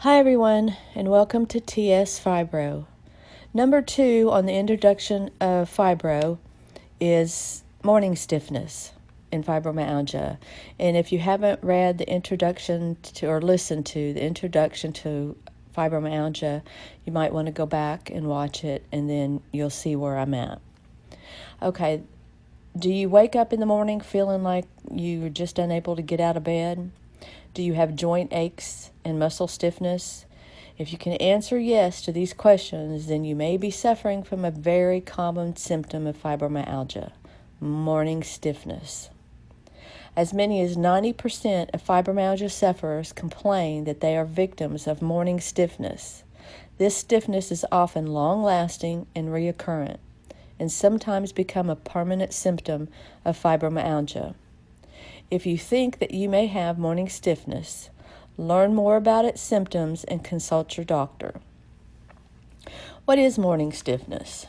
Hi everyone, and welcome to TS Fibro. Number 2 on the introduction of fibro is morning stiffness in fibromyalgia. And if you haven't read the introduction to or listened to the introduction to fibromyalgia, you might want to go back and watch it, and then you'll see where I'm at. Okay, do you wake up in the morning feeling like you're just unable to get out of bed? Do you have joint aches and muscle stiffness? If you can answer yes to these questions, then you may be suffering from a very common symptom of fibromyalgia, morning stiffness. As many as 90% of fibromyalgia sufferers complain that they are victims of morning stiffness. This stiffness is often long-lasting and recurrent, and sometimes become a permanent symptom of fibromyalgia. If you think that you may have morning stiffness, learn more about its symptoms and consult your doctor. What is morning stiffness?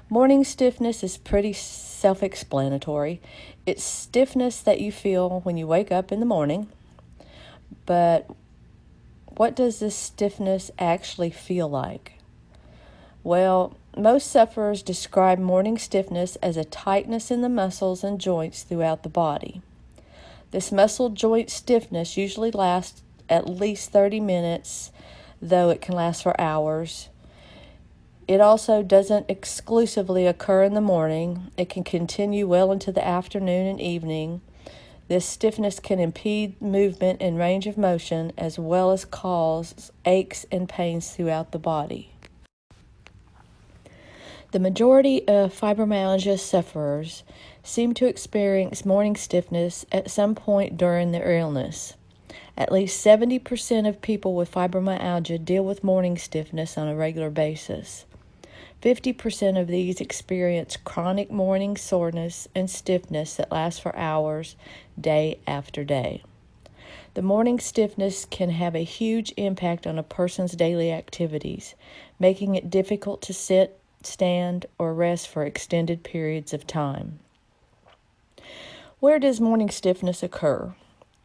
Morning stiffness is pretty self-explanatory. It's stiffness that you feel when you wake up in the morning. But what does this stiffness actually feel like? Well, most sufferers describe morning stiffness as a tightness in the muscles and joints throughout the body. This muscle joint stiffness usually lasts at least 30 minutes, though it can last for hours. It also doesn't exclusively occur in the morning. It can continue well into the afternoon and evening. This stiffness can impede movement and range of motion, as well as cause aches and pains throughout the body. The majority of fibromyalgia sufferers seem to experience morning stiffness at some point during their illness. At least 70% of people with fibromyalgia deal with morning stiffness on a regular basis. 50% of these experience chronic morning soreness and stiffness that lasts for hours, day after day. The morning stiffness can have a huge impact on a person's daily activities, making it difficult to sit, stand, or rest for extended periods of time. Where does morning stiffness occur?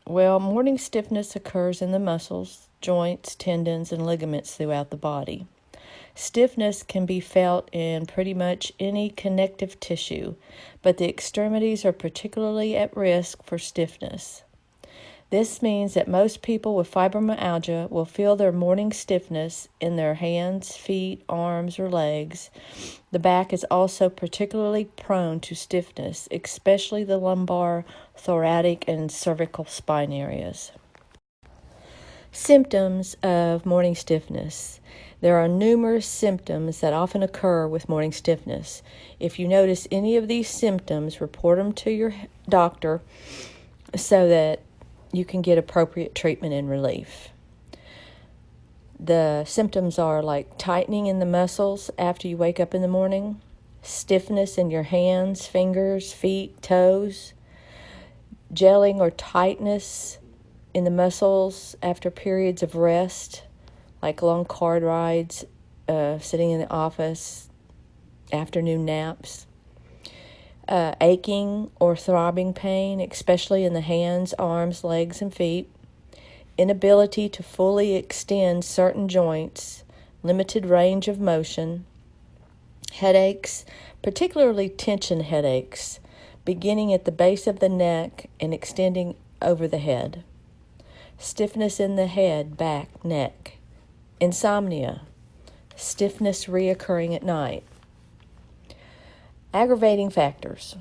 Well, morning stiffness occurs in the muscles, joints, tendons, and ligaments throughout the body. Stiffness can be felt in pretty much any connective tissue, but the extremities are particularly at risk for stiffness. This means that most people with fibromyalgia will feel their morning stiffness in their hands, feet, arms, or legs. The back is also particularly prone to stiffness, especially the lumbar, thoracic, and cervical spine areas. Symptoms of morning stiffness. There are numerous symptoms that often occur with morning stiffness. If you notice any of these symptoms, report them to your doctor so that you can get appropriate treatment and relief. The symptoms are like tightening in the muscles after you wake up in the morning, stiffness in your hands, fingers, feet, toes, gelling or tightness in the muscles after periods of rest, like long car rides, sitting in the office, afternoon naps. Aching or throbbing pain, especially in the hands, arms, legs, and feet. Inability to fully extend certain joints, limited range of motion. Headaches, particularly tension headaches, beginning at the base of the neck and extending over the head. Stiffness in the head, back, neck. Insomnia, stiffness reoccurring at night. Aggravating factors.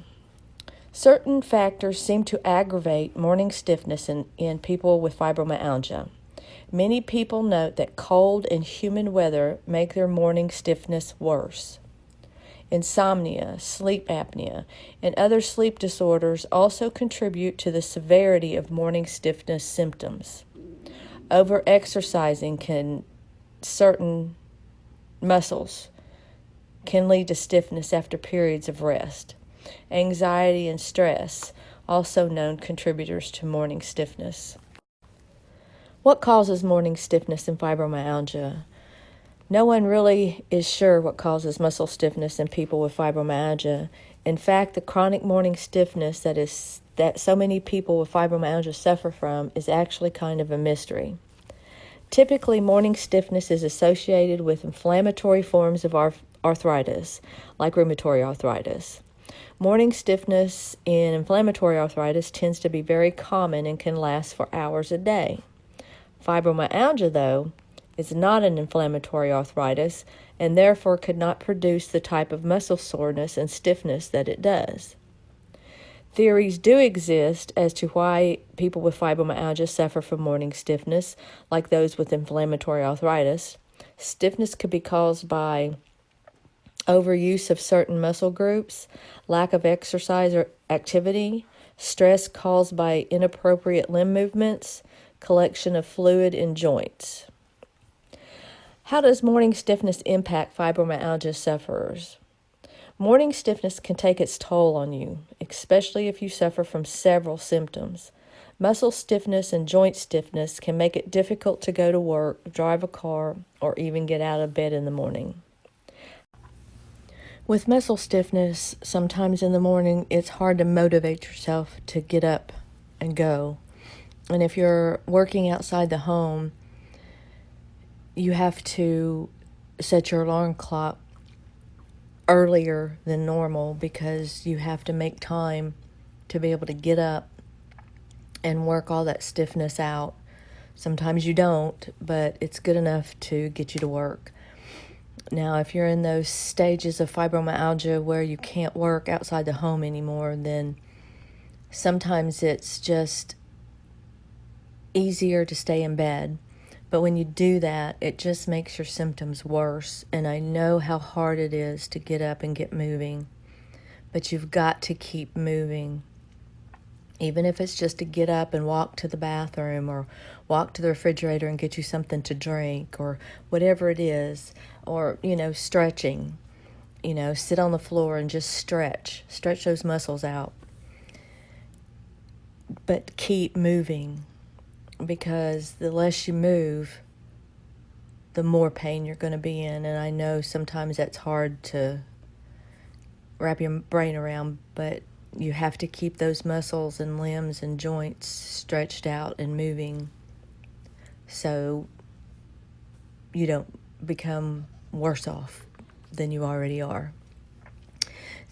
Certain factors seem to aggravate morning stiffness in people with fibromyalgia. Many people note that cold and humid weather make their morning stiffness worse. Insomnia, sleep apnea, and other sleep disorders also contribute to the severity of morning stiffness symptoms. Overexercising certain muscles can lead to stiffness after periods of rest. Anxiety and stress, also known contributors to morning stiffness. What causes morning stiffness in fibromyalgia? No one really is sure what causes muscle stiffness in people with fibromyalgia. In fact, the chronic morning stiffness that so many people with fibromyalgia suffer from is actually kind of a mystery. Typically, morning stiffness is associated with inflammatory forms of arthritis, like rheumatoid arthritis. Morning stiffness in inflammatory arthritis tends to be very common and can last for hours a day. Fibromyalgia, though, is not an inflammatory arthritis and therefore could not produce the type of muscle soreness and stiffness that it does. Theories do exist as to why people with fibromyalgia suffer from morning stiffness, like those with inflammatory arthritis. Stiffness could be caused by overuse of certain muscle groups, lack of exercise or activity, stress caused by inappropriate limb movements, collection of fluid in joints. How does morning stiffness impact fibromyalgia sufferers? Morning stiffness can take its toll on you, especially if you suffer from several symptoms. Muscle stiffness and joint stiffness can make it difficult to go to work, drive a car, or even get out of bed in the morning. With muscle stiffness, sometimes in the morning, it's hard to motivate yourself to get up and go. And if you're working outside the home, you have to set your alarm clock earlier than normal because you have to make time to be able to get up and work all that stiffness out. Sometimes you don't, but it's good enough to get you to work. Now, if you're in those stages of fibromyalgia where you can't work outside the home anymore, then sometimes it's just easier to stay in bed. But when you do that, it just makes your symptoms worse. And I know how hard it is to get up and get moving, but you've got to keep moving. Even if it's just to get up and walk to the bathroom or walk to the refrigerator and get you something to drink or whatever it is, or, stretching, sit on the floor and just stretch those muscles out. But keep moving, because the less you move, the more pain you're going to be in. And I know sometimes that's hard to wrap your brain around, but you have to keep those muscles and limbs and joints stretched out and moving so you don't become worse off than you already are.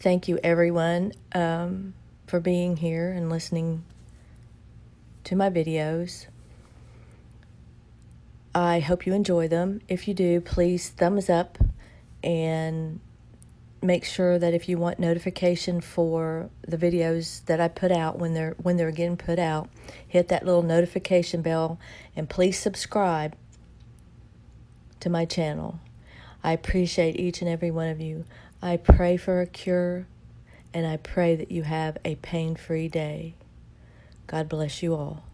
Thank you, everyone, for being here and listening to my videos. I hope you enjoy them. If you do, please thumbs up, and make sure that if you want notification for the videos that I put out when they're getting put out, hit that little notification bell, and please subscribe to my channel. I appreciate each and every one of you. I pray for a cure, and I pray that you have a pain-free day. God bless you all.